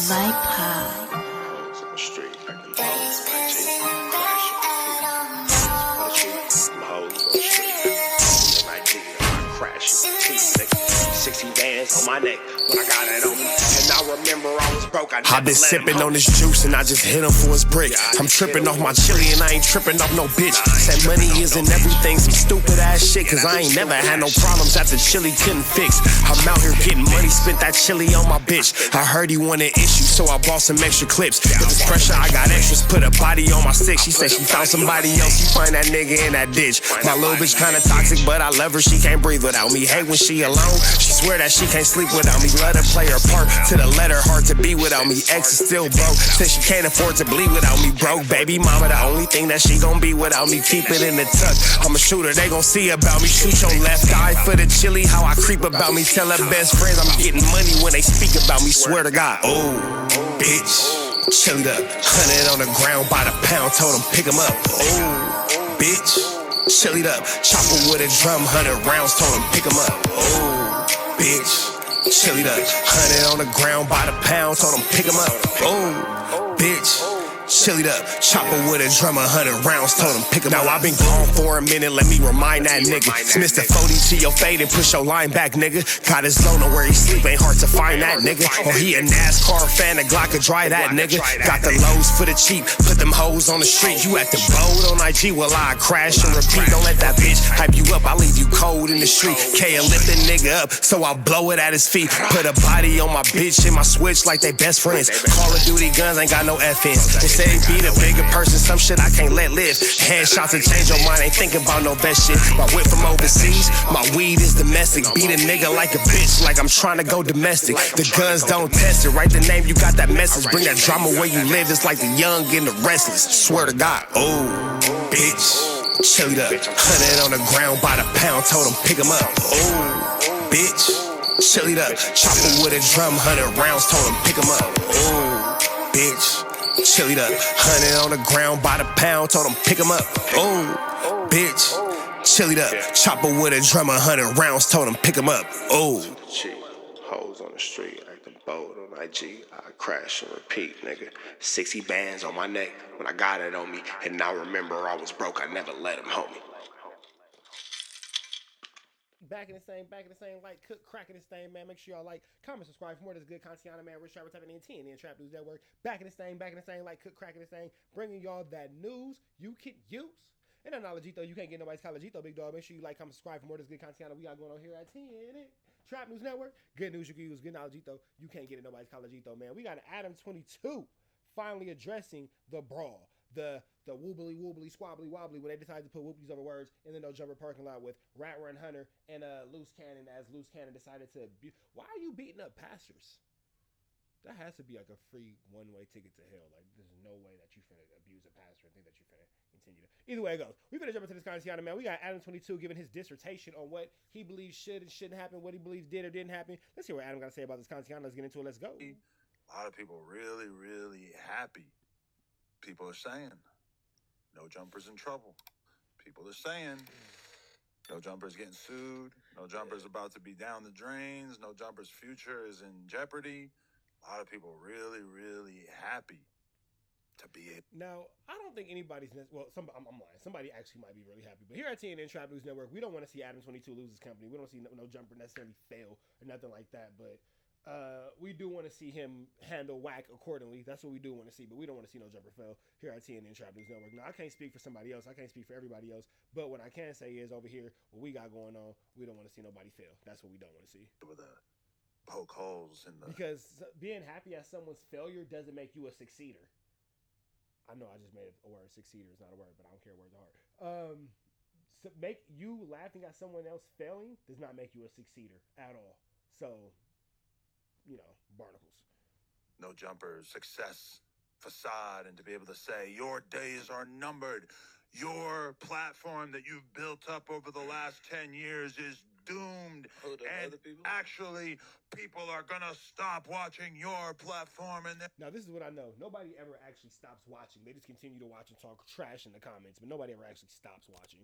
Vibe. On my neck when I got it on me, and I remember I was broke. I've been sipping on this juice and I just hit him for his brick. I'm tripping off my chili and I ain't tripping off no bitch. Said money isn't everything, some stupid ass shit. Cause I ain't never had no problems that the chili couldn't fix. I'm out here getting money, spent that chili on my bitch. I heard he wanted issues, so I bought some extra clips. If it's pressure, I got extras, put a body on my stick. She said she found somebody else, she find that nigga in that ditch. My little bitch kinda toxic, but I love her, she can't breathe without me. Hate when she alone, she swear that she can't sleep without me. Let her play her part to the letter, hard to be without me. Ex is still broke, said she can't afford to bleed without me. Broke baby mama, the only thing that she gon' be without me. Keep it in the tuck, I'm a shooter, they gon' see about me. Shoot your left eye for the chili, how I creep about me. Tell her best friends I'm getting money when they speak about me. Swear to God, oh, bitch, chilled up, 100 on the ground by the pound, told him pick him up. Oh, bitch, chilled up, chopper with a drum, 100 rounds, told him pick him up. Oh, bitch, chilled up, 100 on the ground by the pound, told him pick him up. Oh, bitch, chilled up, chopper with a drum, 100 rounds, told him pick him up. Now I've been gone for a minute, let me remind that nigga. Smith the 40 to your fade and push your line back, nigga. Got his zone where he sleep, ain't hard to find that nigga. Or he a NASCAR fan, a Glock could dry that nigga. Got the lows for the cheap, put them hoes on the street. You acting bold on IG, well I crash and repeat. Don't let that bitch hype you up, I leave you cold in the street. K lift the nigga up, so I'll blow it at his feet. Put a body on my bitch and my switch like they best friends. Call of Duty guns ain't got no FNs. They say be the bigger person, some shit I can't let live. Headshots to change your mind, ain't thinking about no best shit. My whip from overseas, my weed is domestic. Beat a nigga like a bitch, like I'm trying to go domestic. The guns don't test it, write the name, you got that message. Bring that drama where you live, it's like the young and the restless. Swear to God, oh, bitch, chilled up, 100 on the ground by the pound, told him pick him up. Oh, bitch, chilled up, chopper with a drum, 100 rounds, told him pick him up. Oh, bitch, chilled up, 100 on the ground by the pound, told him pick him up. Oh, bitch, chilled up, chopper with a drum, 100 rounds, told him pick him up. Oh, Hoes on the street, acting bold on IG. I crash and repeat, nigga. 60 bands on my neck when I got it on me, and I remember I was broke. I never let him, homie. Back in the same, like, cook, cracking this thing, man. Make sure y'all like, comment, subscribe for more of this good content, man. Rich Trapper typing in TNN Trap News Network. Back in the same, like, cook, cracking this thing, bringing y'all that news you can use. And that knowledge, though, you can't get nobody's college, though, big dog. Make sure you like, comment, subscribe for more of this good content we got going on here at TNN Trap News Network. Good news you can use, good knowledge, though. You can't get it nobody's college, though, man. We got an Adam 22 finally addressing the brawl. The woobly squabbly wobbly when they decided to put whoopies over words in the No Jumper parking lot with Rat Run Hunter and Luce Cannon, as Luce Cannon decided to abuse. Why are you beating up pastors? That has to be like a free one-way ticket to hell. Like, there's no way that you finna abuse a pastor and think that you finna continue to. Either way it goes. We finna jump into this conversation, man. We got Adam 22 giving his dissertation on what he believes should and shouldn't happen, what he believes did or didn't happen. Let's hear what Adam got to say about this conversation. Let's get into it. Let's go. A lot of people really, really happy. People are saying, No Jumper's in trouble. People are saying, No Jumper's getting sued. No Jumper's about to be down the drains. No Jumper's future is in jeopardy. A lot of people really, really happy to be it. Now, I don't think anybody's, well, I'm lying. Somebody actually might be really happy. But here at TNN Trap News Network, we don't want to see Adam 22 lose his company. We don't see no Jumper necessarily fail or nothing like that. But we do want to see him handle WACK accordingly. That's what we do want to see. But we don't want to see no Jumper fail here at TNN Trap News Network. Now, I can't speak for somebody else. I can't speak for everybody else. But what I can say is over here, what we got going on, we don't want to see nobody fail. That's what we don't want to see. With a poke holes in the... Because being happy at someone's failure doesn't make you a succeeder. I know I just made a word. Succeeder is not a word, but I don't care words are hard. So make you laughing at someone else failing does not make you a succeeder at all. So, you know, barnacles. No Jumper success facade, and to be able to say your days are numbered. Your platform that you've built up over the last 10 years is doomed, and actually people are gonna stop watching your platform. And now this is what I know, nobody ever actually stops watching. They just continue to watch and talk trash in the comments, but nobody ever actually stops watching.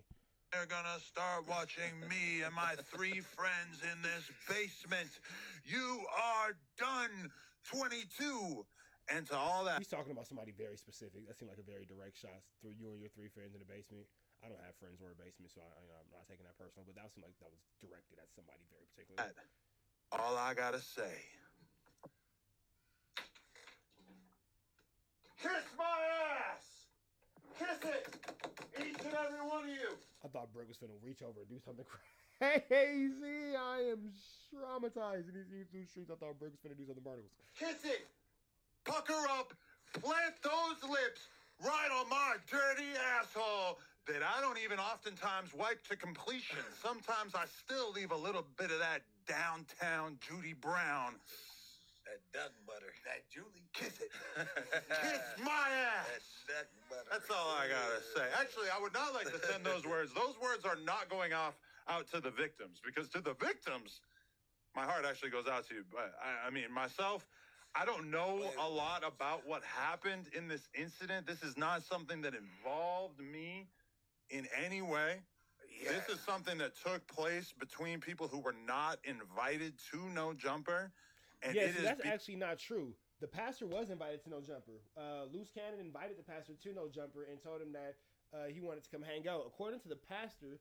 They're gonna start watching me and my 3 friends in this basement. You are done. 22. And to all that. He's talking about somebody very specific. That seemed like a very direct shot through you and your 3 friends in the basement. I don't have friends or a basement, so I'm not taking that personal. But that seemed like that was directed at somebody very particular. All I gotta say. Kiss my ass! Kiss it! Each and every one of you! I thought Brick was finna reach over and do something crazy. I am traumatized in these YouTube streets. I thought Brick was finna do something barnacles. Kiss it! Pucker up! Plant those lips right on my dirty asshole that I don't even oftentimes wipe to completion. Sometimes I still leave a little bit of that downtown Judy Brown. That duck butter. That Julie. Kiss it. Kiss my ass. That duck butter. That's all I gotta say. Actually, I would not like to send those words. Those words are not going off out to the victims, because to the victims, my heart actually goes out to you. But I mean, myself, I don't know a lot about what happened in this incident. This is not something that involved me in any way. Yeah. This is something that took place between people who were not invited to No Jumper. And yes, that's actually not true. The pastor was invited to No Jumper. Luce Cannon invited the pastor to No Jumper and told him that he wanted to come hang out. According to the pastor,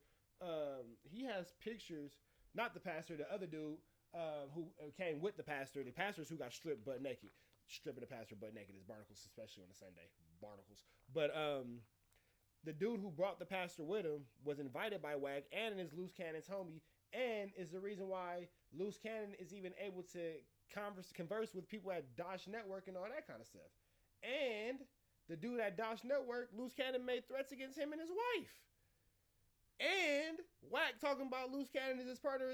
he has pictures, not the pastor, the other dude who came with the pastor. The pastors who got stripped butt naked. Stripping the pastor butt naked is barnacles, especially on a Sunday. Barnacles. But the dude who brought the pastor with him was invited by WACK and is Luce Cannon's homie, and is the reason why Luce Cannon is even able to converse with people at Dosh Network and all that kind of stuff. And the dude at Dosh Network, Luce Cannon, made threats against him and his wife. And WACK talking about Luce Cannon is his partner.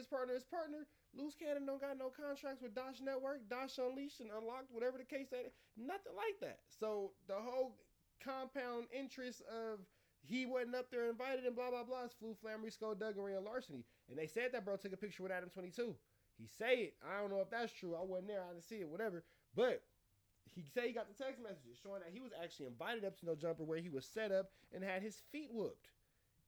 Luce Cannon don't got no contracts with Dosh Network, Dosh Unleashed and Unlocked, whatever the case that is. Nothing like that. So the whole compound interest of he wasn't up there invited and blah, blah, blah is flu, flammery, skullduggery, and larceny. And they said that bro took a picture with Adam 22. He say it. I don't know if that's true. I wasn't there. I didn't see it, whatever. But he said he got the text messages showing that he was actually invited up to No Jumper, where he was set up and had his feet whooped.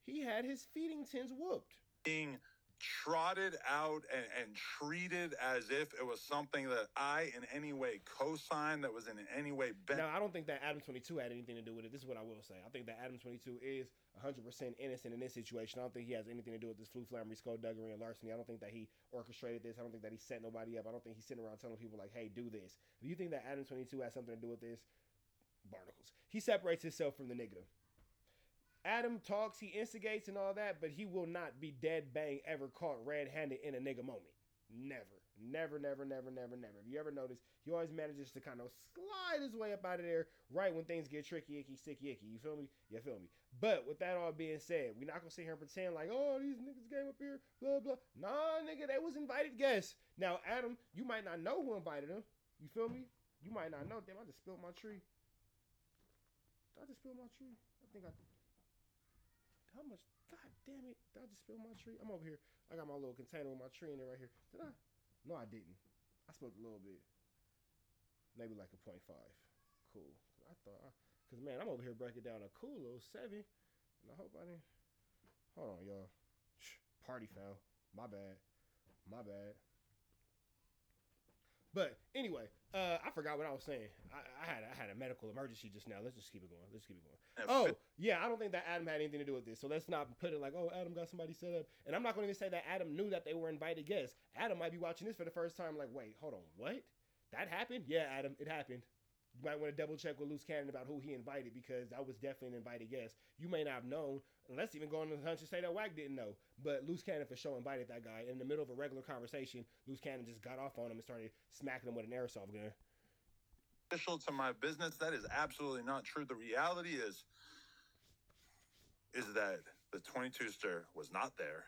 He had his feeding tins whooped. Being trotted out and treated as if it was something that I in any way co-signed, that was in any way bent. Now, I don't think that Adam 22 had anything to do with it. This is what I will say. I think that Adam 22 is 100% innocent in this situation. I don't think he has anything to do with this flu, flammery, skullduggery, and larceny. I don't think that he orchestrated this. I don't think that he set nobody up. I don't think he's sitting around telling people like, hey, do this. If you think that Adam 22 has something to do with this, barnacles. He separates himself from the nigga. Adam talks, he instigates and all that, but he will not be dead bang ever caught red-handed in a nigga moment. Never. Never, never, never, never, never. If you ever notice, he always manages to kind of slide his way up out of there right when things get tricky, icky, sticky, icky. You feel me? You feel me? But with that all being said, we're not going to sit here and pretend like, oh, these niggas came up here, blah, blah. Nah, nigga, they was invited guests. Now, Adam, you might not know who invited them. You feel me? You might not know. Damn, I just spilled my tree. I just spilled my tree. I think I... How much? God damn it. Did I just spill my tree? I'm over here. I got my little container with my tree in there right here. Did I? No, I didn't. I spilled a little bit. Maybe like a 0.5. Cool. I thought, because man, I'm over here breaking down a cool little 7. And I hope I didn't. Hold on, y'all. Party foul. My bad. My bad. But anyway, I forgot what I was saying. I had a medical emergency just now. Let's just keep it going. Oh, yeah, I don't think that Adam had anything to do with this. So let's not put it like, oh, Adam got somebody set up. And I'm not going to even say that Adam knew that they were invited guests. Adam might be watching this for the first time like, wait, hold on, what? That happened? Yeah, Adam, it happened. You might want to double check with Luce Cannon about who he invited, because that was definitely an invited guest. You may not have known, and let's even go on the hunch and say that WACK didn't know. But Luce Cannon for sure invited that guy. In the middle of a regular conversation, Luce Cannon just got off on him and started smacking him with an airsoft gun. Official to my business, that is absolutely not true. The reality is that the 22ster was not there.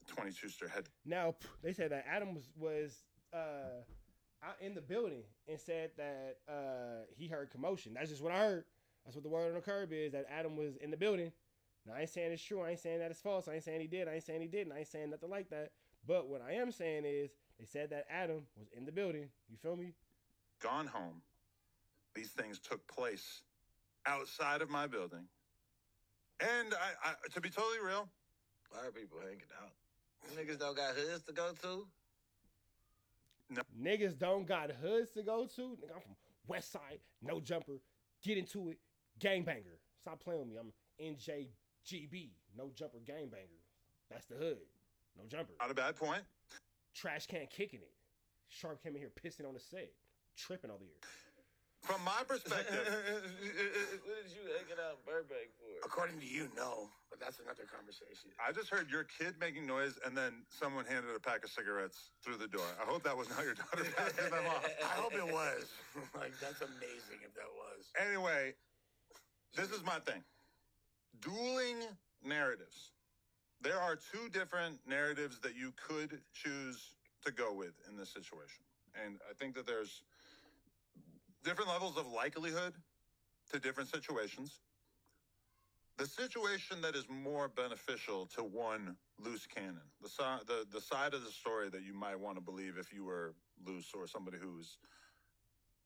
The 22ster had... Now, they said that Adam was out in the building and said that he heard commotion. That's just what I heard. That's what the word on the curb is, that Adam was in the building. Now, I ain't saying it's true. I ain't saying that it's false. I ain't saying he did. I ain't saying he didn't. I ain't saying nothing like that. But what I am saying is they said that Adam was in the building. You feel me? Gone home. These things took place outside of my building. And I to be totally real, Why are people hanging out? Niggas don't got hoods to go to. No. Niggas don't got hoods to go to. Nigga, I'm from West Side, no jumper, get into it, gangbanger. Stop playing with me. I'm NJGB, no jumper gangbanger. That's the hood, no jumper. Not a bad point. Trash can kicking it. Sharp came in here pissing on the set, tripping over here. From my perspective, What did you hanging out in Burbank for? According to you, no. But that's another conversation. I just heard your kid making noise, and then someone handed a pack of cigarettes through the door. I hope that was not your daughter passing them off. I hope it was. Like, that's amazing if that was. Anyway, this is my thing. Dueling narratives. There are two different narratives that you could choose to go with in this situation. And I think that there's different levels of likelihood to different situations. The situation that is more beneficial to one Luce cannon, the side of the story that you might want to believe if you were Luce or somebody who's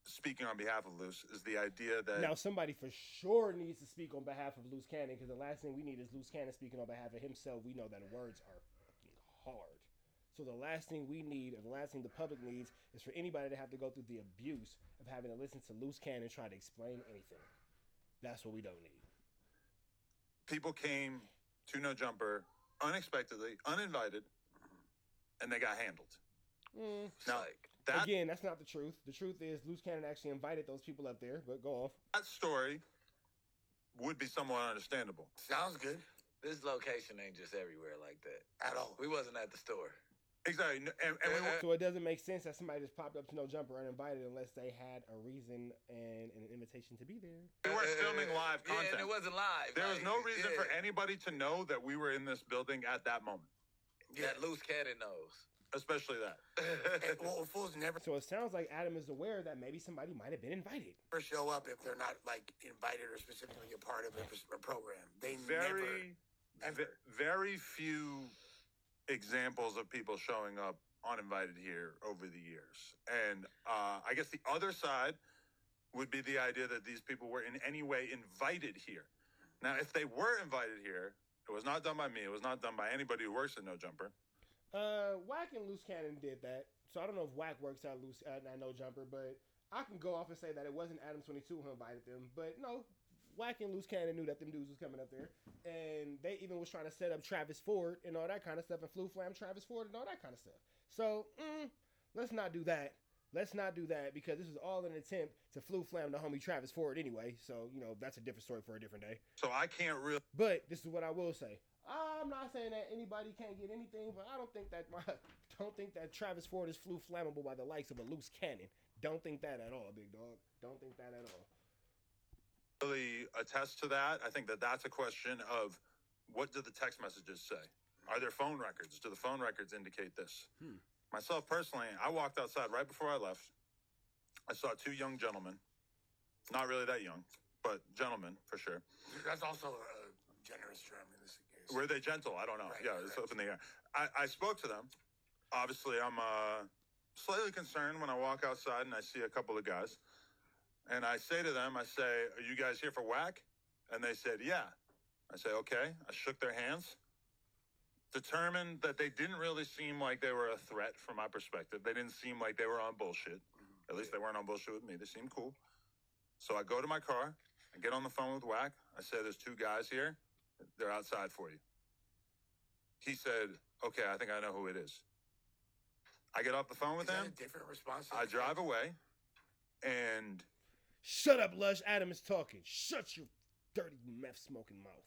speaking on behalf of Luce, is the idea that Now, somebody for sure needs to speak on behalf of Luce Cannon, because the last thing we need is Luce Cannon speaking on behalf of himself. We know that words are fucking hard. So the last thing we need, or the last thing the public needs, is for anybody to have to go through the abuse of having to listen to Luce Cannon try to explain anything. That's what we don't need. people came to No Jumper unexpectedly, uninvited, and they got handled. Now, that, Again, that's not the truth. The truth is Luce Cannon actually invited those people up there, but go off. that story would be somewhat understandable. Sounds good. This location ain't just everywhere like that. At all. We wasn't at the store. Exactly. And we, So it doesn't make sense that somebody just popped up to No Jumper uninvited unless they had a reason and an invitation to be there. we weren't filming live content. Yeah, and it wasn't live. There was like, no reason for yeah, anybody to know that we were in this building at that moment, that Luce Cannon knows. especially that. Well, fools never So it sounds like Adam is aware that maybe somebody might have been invited. show up if they're not like invited or specifically a part of a program. They Very, never, ever. very few examples of people showing up uninvited here over the years. And I guess the other side would be the idea that these people were in any way invited here. Now, if they were invited here, it was not done by me. It was not done by anybody who works at No Jumper. WACK and Luce Cannon did that. So I don't know if WACK works at No Jumper, but I can go off and say that it wasn't Adam22 who invited them. But no, WACK and Luce Cannon knew that them dudes was coming up there. And they even was trying to set up Travis Ford and all that kind of stuff, and Flu Flam Travis Ford and all that kind of stuff. So, let's not do that. Let's not do that, because this is all an attempt to Flu Flam the homie Travis Ford anyway. So, that's a different story for a different day. So I can't really... But this is what I will say. I'm not saying that anybody can't get anything, but I don't think that Travis Ford is Flu Flammable by the likes of a Luce Cannon. Don't think that at all, big dog. Don't think that at all. really attest to that. I think that that's a question of what do the text messages say? Are there phone records? Do the phone records indicate this? Myself personally, I walked outside right before I left. I saw two young gentlemen, not really that young, but gentlemen for sure. That's also a generous term in this case. Were they gentle? I don't know. Right, Yeah, it's right. up in the air. I spoke to them. Obviously, I'm slightly concerned when I walk outside and I see a couple of guys. And I say to them, I say, "Are you guys here for WACK?" And they said, "Yeah." I say, "Okay." I shook their hands. Determined that they didn't really seem like they were a threat from my perspective. They didn't seem like they were on bullshit. At least they weren't on bullshit with me. They seemed cool. So I go to my car. I get on the phone with WACK. I say, "There's two guys here. They're outside for you." He said, "Okay, I think I know who it is." I get off the phone with Is that him. a different response? I drive away. And Shut up, Lush. Adam is talking. Shut your dirty meth smoking mouth.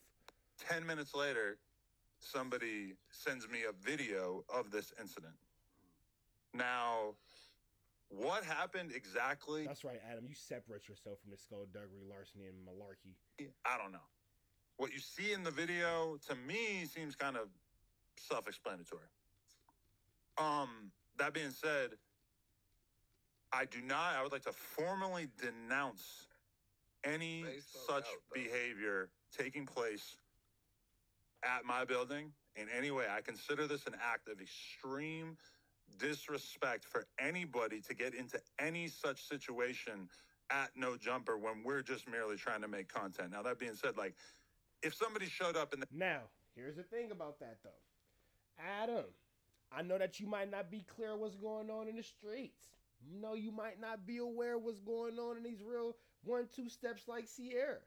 10 minutes later, somebody sends me a video of this incident. Now, what happened exactly? That's right, Adam. You separate yourself from this skullduggery, larceny, and malarkey. I don't know. What you see in the video, to me, seems kind of self-explanatory. That being said, I would like to formally denounce any They spoke such out, though. behavior taking place at my building in any way. I consider this an act of extreme disrespect for anybody to get into any such situation at No Jumper when we're just merely trying to make content. Now, that being said, like, if somebody showed up and Now, here's the thing about that, though. Adam, I know that you might not be clear what's going on in the streets. No, you might not be aware what's going on in these real 1-2 steps like Sierra.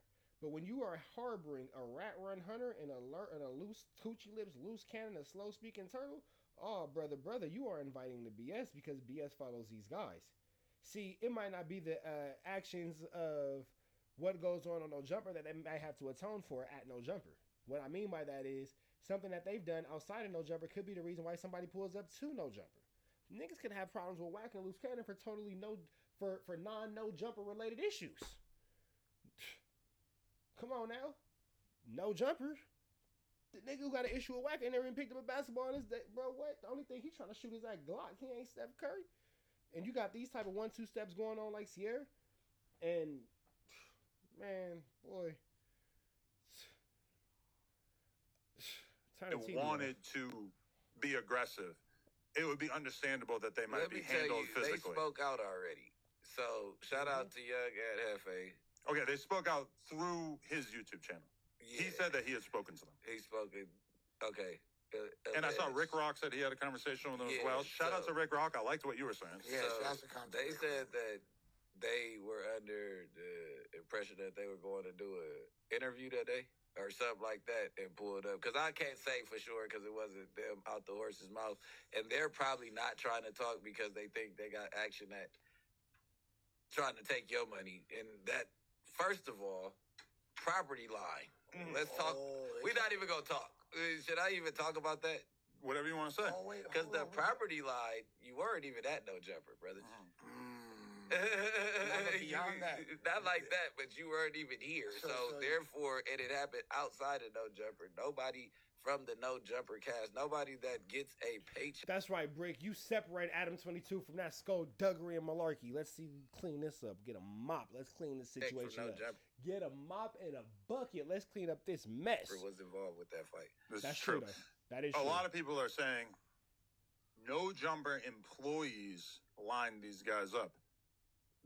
But when you are harboring a rat run hunter and a loose coochie lips, loose cannon, a slow speaking turtle, oh brother, you are inviting the BS because BS follows these guys. See, it might not be the actions of what goes on No Jumper that they might have to atone for at No Jumper. What I mean by that is something that they've done outside of No Jumper could be the reason why somebody pulls up to No Jumper. Niggas could have problems with WACK and Luce Cannon for non-No Jumper related issues. Come on now. No Jumper. The nigga who got an issue with WACK ain't never even picked up a basketball in his day. Bro, what? The only thing he's trying to shoot is that Glock. He ain't Steph Curry. And you got these type of 1-2 steps going on like Sierra. And, man, boy. It wanted to be aggressive. It would be understandable that they might be handled physically. They spoke out already. So, shout out to Young at Hefe. Okay, they spoke out through his YouTube channel. Yeah. He said that he had spoken to them. He spoken. Okay. And I saw Rick Rock said he had a conversation with them as well. Shout out to Rick Rock. I liked what you were saying. Yeah, they said that they were under the impression that they were going to do an interview that day or something like that and pulled up. Because I can't say for sure because it wasn't them out the horse's mouth. And they're probably not trying to talk because they think they got action at trying to take your money. And that, first of all, property line. Let's talk. We're not even going to talk. Should I even talk about that? Whatever you want to say. Because the property line, you weren't even at No Jumper, brother. Beyond that. Not like that, but you weren't even here. So therefore, and it happened outside of No Jumper. Nobody from the No Jumper cast, nobody that gets a paycheck. That's right, Brick. You separate Adam 22 from that skullduggery and malarkey. Let's see you clean this up. Get a mop. Let's clean this situation up. Get a mop and a bucket. Let's clean up this mess. Was involved with that fight. That's true. That is true. A lot of people are saying No Jumper employees lined these guys up.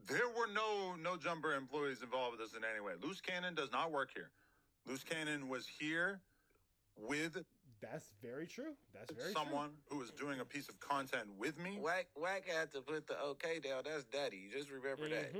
There were no Jumper employees involved with this in any way. Luce Cannon does not work here. Luce Cannon was here with That's very true. That's very someone who was doing a piece of content with me. WACK had to put the okay down. That's Daddy. Just remember that.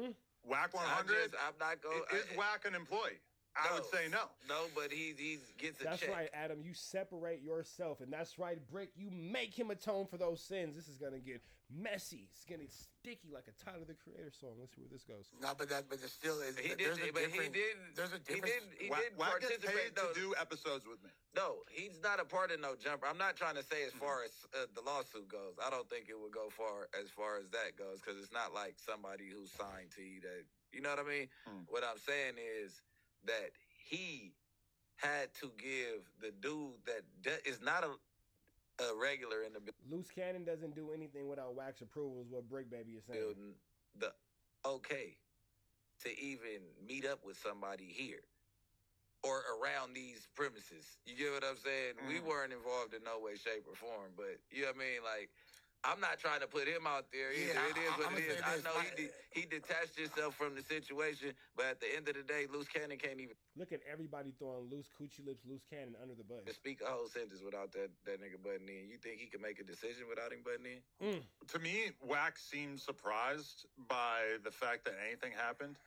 WACK 100. I'm not going. Is WACK an employee? I would say no. No, but he gets a check. That's right, Adam. You separate yourself, and that's right, Brick. You make him atone for those sins. This is gonna get messy. It's gonna get sticky like a Tyler the Creator song. Let's see where this goes. No, but there still is. He did, but he didn't. There's a difference. He didn't participate to do episodes with me. No, he's not a part of No Jumper. I'm not trying to say as far as the lawsuit goes. I don't think it would go far as that goes because it's not like somebody who's signed to you that. You know what I mean? What I'm saying is that he had to give the dude that is not a regular in the Luce Cannon doesn't do anything without WACK's approval is what Brick Baby is saying. building the okay to even meet up with somebody here or around these premises. You get what I'm saying? We weren't involved in no way, shape, or form, but you know what I mean? Like, I'm not trying to put him out there either. It is what it is. I know he detached himself from the situation, but at the end of the day, Luce Cannon can't even look at everybody throwing loose coochie lips, Luce Cannon under the bus. Speak a whole sentence without that nigga butting in. You think he can make a decision without him butting in? To me, WACK seemed surprised by the fact that anything happened.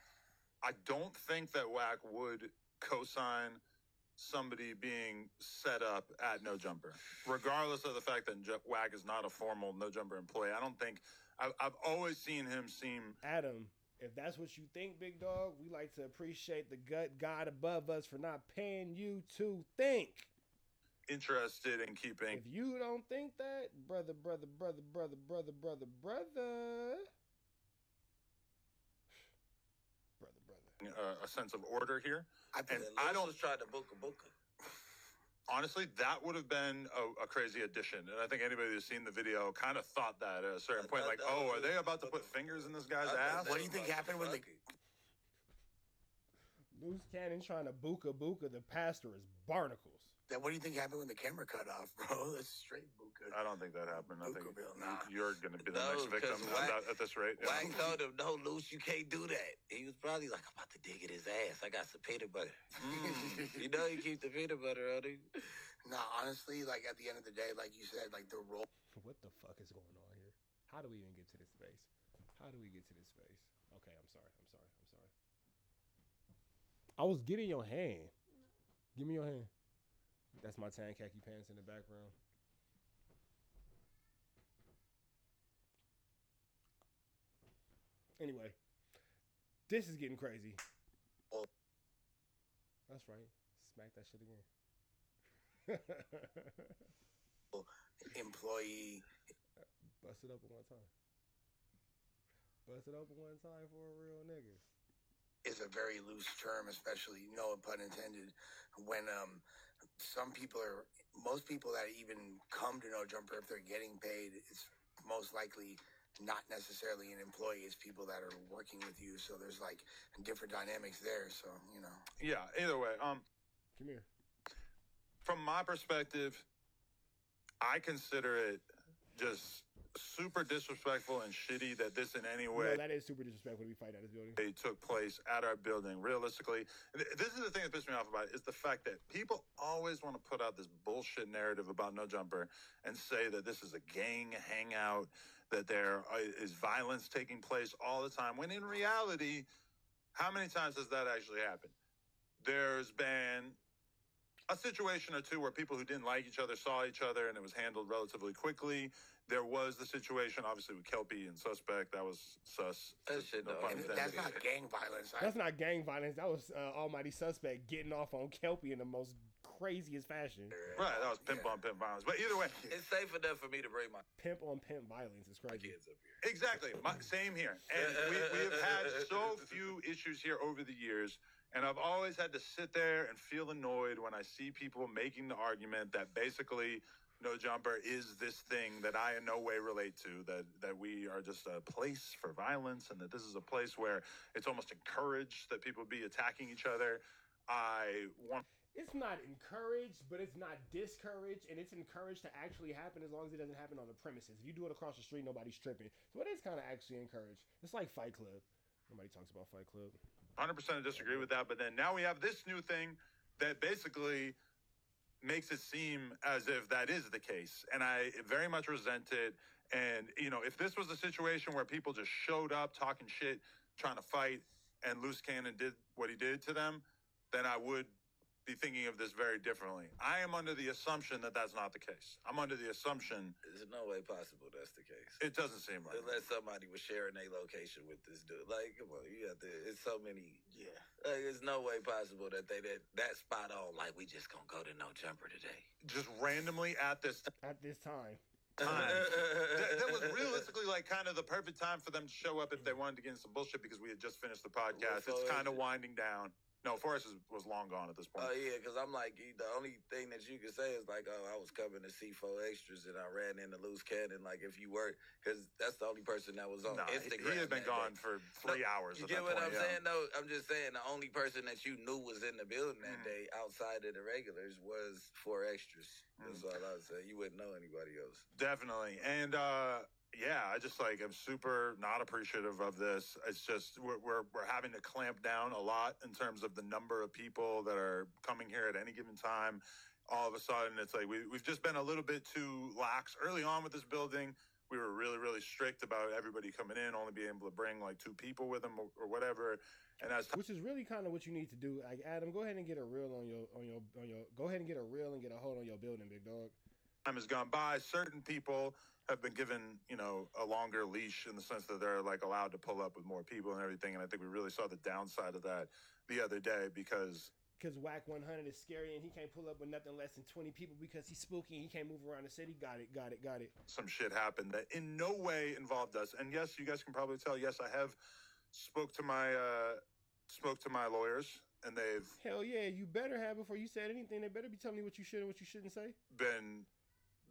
I don't think that WACK would co-sign somebody being set up at No Jumper, regardless of the fact that WACK is not a formal No Jumper employee. I don't think I've always seen him seem Adam. If that's what you think, big dog, we like to appreciate the God above us for not paying you to think. Interested in keeping. If you don't think that, brother. A sense of order here. I don't try to book a. Honestly, that would have been a crazy addition. And I think anybody who's seen the video kind of thought that at a certain point. Like, are they about to put fingers in this guy's ass? What do you think happened when Luce Cannon trying to buka the pastor is barnacles. Then what do you think happened when the camera cut off, bro? That's straight buka. I don't think that happened. I think nah. you're going to be the next victim at this rate. WACK told him, no, Luce, you can't do that. He was probably like, I'm about to dig at his ass. I got some peanut butter. You know he keeps the peanut butter on him. No, honestly, like at the end of the day, like you said, like the role. What the fuck is going on here? How do we even get to this space? How do we get to this space? Okay, I'm sorry. I was getting your hand. Give me your hand. That's my tan khaki pants in the background. Anyway, this is getting crazy. That's right. Smack that shit again. Employee. Bust it open one time. Bust it open one time for a real nigga. Is a very loose term, especially, no pun intended, when most people that even come to No Jumper, if they're getting paid, it's most likely not necessarily an employee. It's people that are working with you. So there's like different dynamics there. So, you know. Yeah, either way. Come here. From my perspective, I consider it just super disrespectful and shitty that this in any way. No, that is super disrespectful to be fighting at this building. They took place at our building. Realistically, this is the thing that pissed me off about it, is the fact that people always want to put out this bullshit narrative about No Jumper and say that this is a gang hangout, that there is violence taking place all the time, when in reality, how many times has that actually happened? There's been a situation or two where people who didn't like each other saw each other and it was handled relatively quickly. There was the situation, obviously, with Kelpie and Suspect. That was sus. That shit, no. That's not gang violence. That's not gang violence. That was Almighty Suspect getting off on Kelpie in the most craziest fashion. Right, that was pimp on pimp violence. But either way, it's safe enough for me to bring my pimp on pimp violence is crazy. kids up here. Exactly. Same here. And we have had so few issues here over the years. And I've always had to sit there and feel annoyed when I see people making the argument that basically No Jumper is this thing that I in no way relate to, that we are just a place for violence and that this is a place where it's almost encouraged that people be attacking each other. It's not encouraged, but it's not discouraged, and it's encouraged to actually happen as long as it doesn't happen on the premises. If you do it across the street, nobody's tripping. So it is kind of actually encouraged. It's like Fight Club. Nobody talks about Fight Club. 100% disagree with that, but then now we have this new thing that basically makes it seem as if that is the case, and I very much resent it. And, you know, if this was a situation where people just showed up talking shit, trying to fight, and Luce Cannon did what he did to them, then I would be thinking of this very differently. I am under the assumption that that's not the case. I'm under the assumption There's no way possible that's the case. it doesn't seem like Unless somebody was sharing their location with this dude. Like, come on, you got to, it's so many. Yeah. Like, there's no way possible that they that spot on, like, we just gonna go to No Jumper today. just randomly at this At this time. time. that was realistically like kind of the perfect time for them to show up if they wanted to get in some bullshit, because we had just finished the podcast. Well, It's kind of winding down. No, Forrest was long gone at this point. Oh, yeah, because I'm like, the only thing that you can say is like, oh, I was coming to see 4 extras and I ran into Luce Cannon. Like, if you were, because that's the only person that was on Nah, Instagram. he had been that gone day. for 3 hours. You at get that what point, I'm saying, though? I'm just saying the only person that you knew was in the building that day outside of the regulars was 4 extras. That's all I was saying. You wouldn't know anybody else. Definitely. And yeah, I just like am super not appreciative of this. It's just we're having to clamp down a lot in terms of the number of people that are coming here at any given time. All of a sudden, it's like we've just been a little bit too lax early on with this building. We were really, really strict about everybody coming in, only being able to bring like 2 people with them or whatever. And as Which is really kind of what you need to do. Like, Adam, go ahead and get a reel on your go ahead and get a reel and get a hold on your building, big dog. time has gone by, certain people have been given, you know, a longer leash in the sense that they're like allowed to pull up with more people and everything. And I think we really saw the downside of that the other day because WACK 100 is scary and he can't pull up with nothing less than 20 people because he's spooky and he can't move around the city. Got it. some shit happened that in no way involved us. And yes, you guys can probably tell, yes, I have spoke to my lawyers, and they've Hell yeah, you better have before you said anything. They better be telling you what you should and what you shouldn't say. been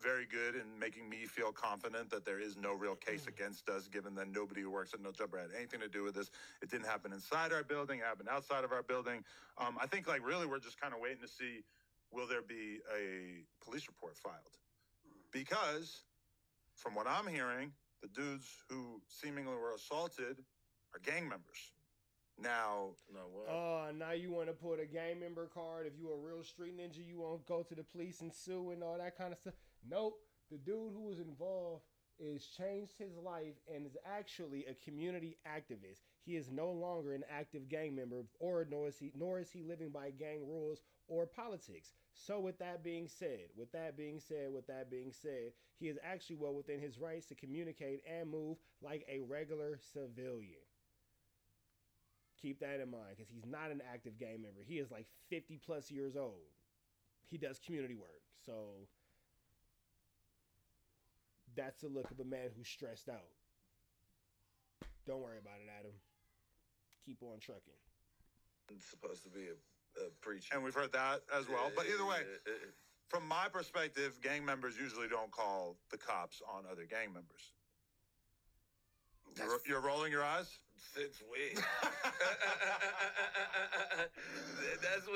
very good in making me feel confident that there is no real case against us, given that nobody who works at No Jumper had anything to do with this. It didn't happen inside our building. It happened outside of our building. I think like really we're just kind of waiting to see, will there be a police report filed? Because from what I'm hearing, the dudes who seemingly were assaulted are gang members. Now, No, what? Now you want to put a gang member card. If you a real street ninja, you won't go to the police and sue and all that kind of stuff. Nope. The dude who was involved is changed his life and is actually a community activist. He is no longer an active gang member, nor is he living by gang rules or politics. So with that being said, he is actually well within his rights to communicate and move like a regular civilian. Keep that in mind, because he's not an active gang member. He is like 50 plus years old. He does community work. So that's the look of a man who's stressed out. Don't worry about it, Adam. Keep on trucking. It's supposed to be a preacher. and we've heard that as well. But either way, from my perspective, gang members usually don't call the cops on other gang members. You're rolling your eyes? Since when? That's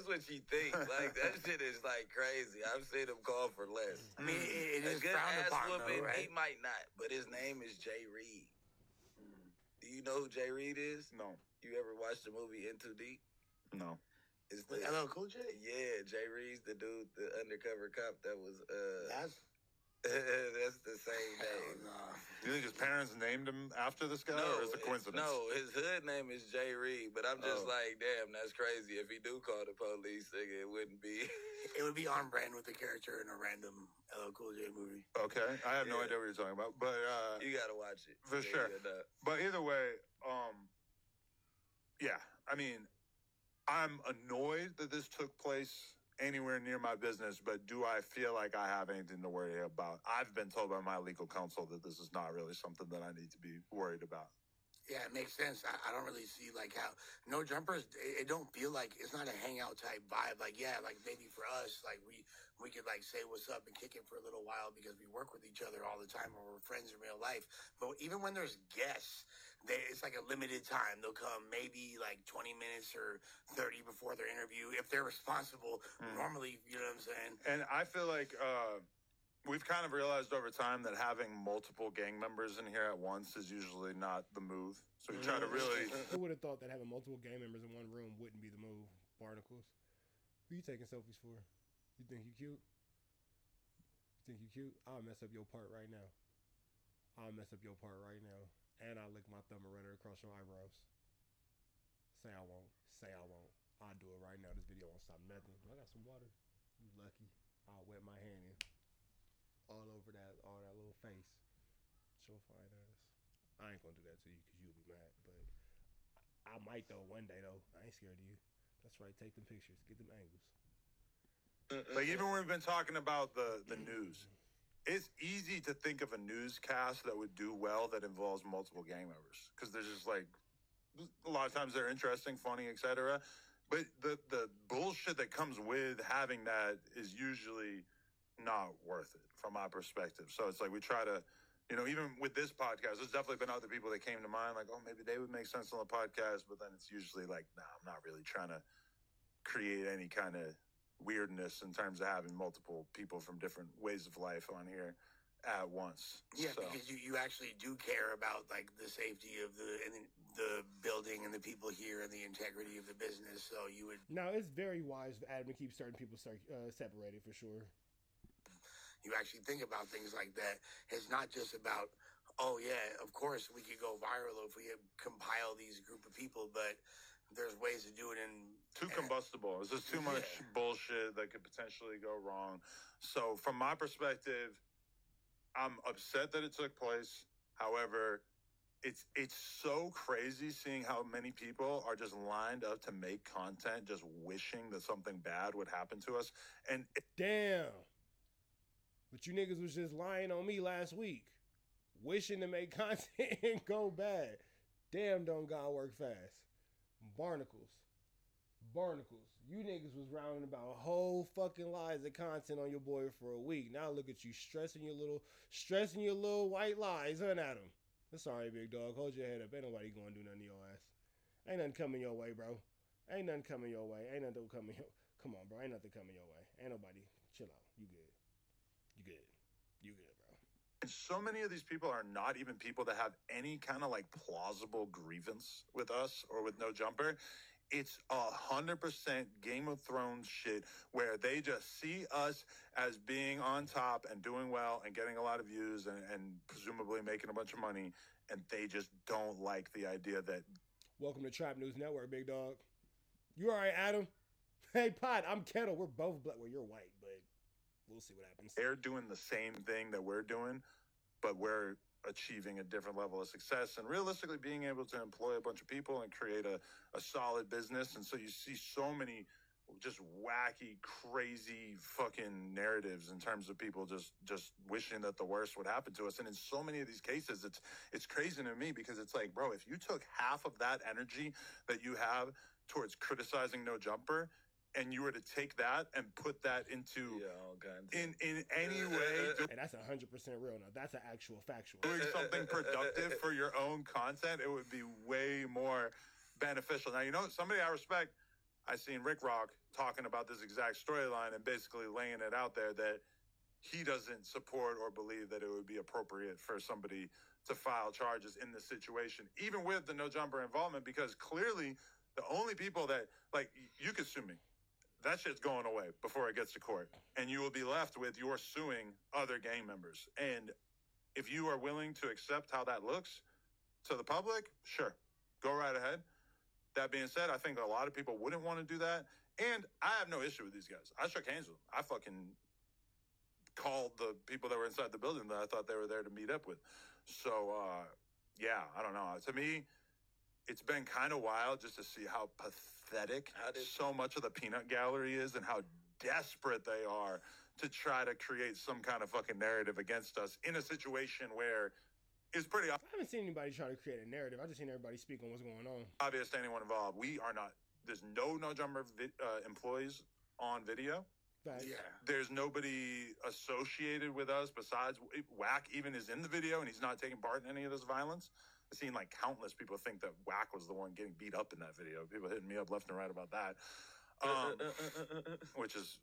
what you think. Like, that shit is like crazy. I've seen him call for less. I mean, it A is good frowned ass upon, whooping, though, right? he might not, but his name is Jay Reed. Do you know who Jay Reed is? No. You ever watched the movie In Too Deep? No. It's With the LL Cool J? yeah, Jay Reed's the dude, the undercover cop that was That's that's the same hell name. nah. Do you think his parents named him after this guy, or is it a coincidence? No, his hood name is Jay Reed, but I'm just Oh. like, damn, that's crazy. If he do call the police, nigga, it wouldn't be. It would be on brand with the character in a random LL Cool J movie. Okay, I have no Yeah. idea what you're talking about, but You gotta watch it For Yeah, sure. you know. But either way, yeah, I mean, I'm annoyed that this took place anywhere near my business, but do I feel like I have anything to worry about? I've been told by my legal counsel that this is not really something that I need to be worried about. Yeah, it makes sense. I don't really see like how no jumpers. It don't feel like it's not a hangout type vibe. Like yeah, like maybe for us, like we could like say what's up and kick it for a little while because we work with each other all the time or we're friends in real life. But even when there's guests, it's like a limited time. They'll come maybe like 20 minutes or 30 before their interview if they're responsible. Normally, you know what I'm saying? And I feel like we've kind of realized over time that having multiple gang members in here at once is usually not the move. So we try to really. Who would have thought that having multiple gang members in one room wouldn't be the move? Barnacles. Who you taking selfies for? You think you cute? I'll mess up your part right now. And I'll lick my thumb and run it across your eyebrows. Say I won't. I'll do it right now. This video won't stop nothing. I got some water. You lucky. I'll wet my hand in. All over all that little face. Show fine ass. I ain't gonna do that to you because you'll be mad. But I might though one day though. I ain't scared of you. That's right. Take them pictures. Get them angles. Like even when we've been talking about the news, it's easy to think of a newscast that would do well that involves multiple gang members because there's just like a lot of times they're interesting, funny, etc. But the bullshit that comes with having that is usually not worth it from my perspective. So it's like we try to, even with this podcast, there's definitely been other people that came to mind like, oh, maybe they would make sense on the podcast, but then it's usually like, nah, I'm not really trying to create any kind of weirdness in terms of having multiple people from different ways of life on here at once. Yeah, So, because you actually do care about like the safety of the building and the people here and the integrity of the business. So you would Now it's very wise for Adam to keep certain people separated for sure. you actually think about things like that. It's not just about, oh yeah, of course we could go viral if we compile these group of people, but there's ways to do it in too combustible. It's just too much bullshit that could potentially go wrong. So from my perspective, I'm upset that it took place. However, it's so crazy seeing how many people are just lined up to make content, just wishing that something bad would happen to us. And Damn. But you niggas was just lying on me last week, wishing to make content and go bad. Damn, don't God work fast. Barnacles. You niggas was rounding about whole fucking lies of content on your boy for a week. Now look at you stressing your little white lies, huh, Adam? That's all right, big dog. Hold your head up. Ain't nobody gonna do nothing to your ass. Ain't nothing coming your way, bro. Ain't nothing coming your way. Come on, bro. Ain't nothing coming your way. Ain't nobody. Chill out. You good, bro. And so many of these people are not even people that have any kind of like plausible grievance with us or with No Jumper. It's 100% Game of Thrones shit where they just see us as being on top and doing well and getting a lot of views and presumably making a bunch of money. And they just don't like the idea that. Welcome to Trap News Network, big dog. You all right, Adam? Hey, Pot, I'm Kettle. We're both black. Well, you're white, but we'll see what happens. They're doing the same thing that we're doing, but we're achieving a different level of success and realistically being able to employ a bunch of people and create a solid business. And so you see so many just wacky, crazy fucking narratives in terms of people just wishing that the worst would happen to us. And in so many of these cases, it's crazy to me because it's like, bro, if you took half of that energy that you have towards criticizing No Jumper and you were to take that and put that into in any way And that's 100% real now. That's an actual factual. doing something productive for your own content, it would be way more beneficial. Now, you know, somebody I respect, I seen Rick Rock talking about this exact storyline and basically laying it out there that he doesn't support or believe that it would be appropriate for somebody to file charges in this situation, even with the No Jumper involvement, because clearly the only people that, like, you could sue me. That shit's going away before it gets to court. And you will be left with you're suing other gang members. And if you are willing to accept how that looks to the public, sure, go right ahead. That being said, I think a lot of people wouldn't want to do that. And I have no issue with these guys. I shook hands with them. I fucking called the people that were inside the building that I thought they were there to meet up with. So, yeah, I don't know. To me, it's been kind of wild just to see how pathetic so much of the peanut gallery is and how desperate they are to try to create some kind of fucking narrative against us in a situation where it's pretty I haven't seen anybody try to create a narrative. I just seen everybody speak on what's going on. obvious to anyone involved. We are not, there's no Jumper employees on video. Facts. Yeah. There's nobody associated with us besides WACK even is in the video and he's not taking part in any of this violence. I've seen like countless people think that WACK was the one getting beat up in that video. People hitting me up left and right about that. Which is,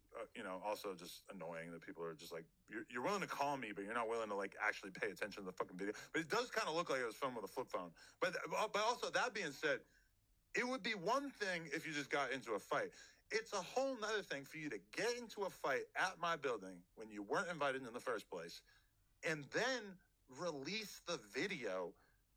also just annoying that people are just like, you're willing to call me, but you're not willing to like actually pay attention to the fucking video. But it does kind of look like it was filmed with a flip phone. But also that being said, it would be one thing if you just got into a fight. It's a whole nother thing for you to get into a fight at my building when you weren't invited in the first place and then release the video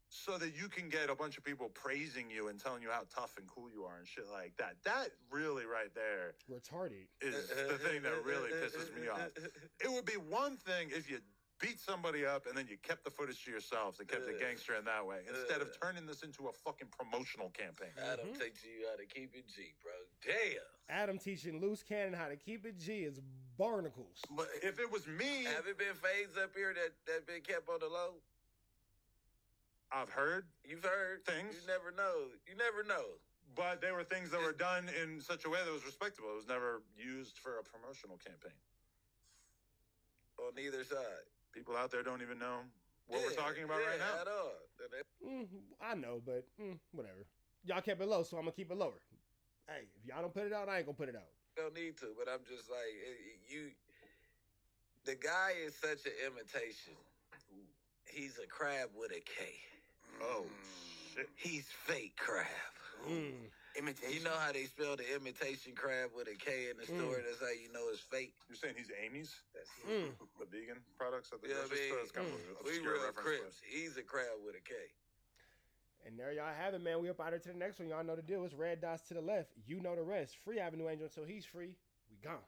so that you can get a bunch of people praising you and telling you how tough and cool you are and shit like that. That really right there Retarded. is the thing that really pisses me off. It would be one thing if you beat somebody up and then you kept the footage to yourselves and kept it gangster in that way instead of turning this into a fucking promotional campaign. Adam teaching you how to keep it G, bro. Damn. Adam teaching Luce Cannon how to keep it G is barnacles. But if it was me, Have it been fades up here that been kept on the low? I've heard You've heard things. You never know. You never know. But they were things that were done in such a way that was respectable. It was never used for a promotional campaign. On either side. People out there don't even know what we're talking about right now. At all. I know, but whatever. Y'all kept it low, so I'm going to keep it lower. Hey, if y'all don't put it out, I ain't going to put it out. Don't need to, but I'm just like, the guy is such an imitation. He's a crab with a K. Oh, shit. He's fake crab. Imitation. You know how they spell the imitation crab with a K in the store? That's how you know it's fake. You're saying he's Amy's? That's The vegan products at the Yeah, grocery store? It's kind of an we obscure real reference. Crips. He's a crab with a K. And there y'all have it, man. We up out here to the next one. Y'all know the deal. It's red dots to the left. You know the rest. Free Avenue Angel until he's free. We gone.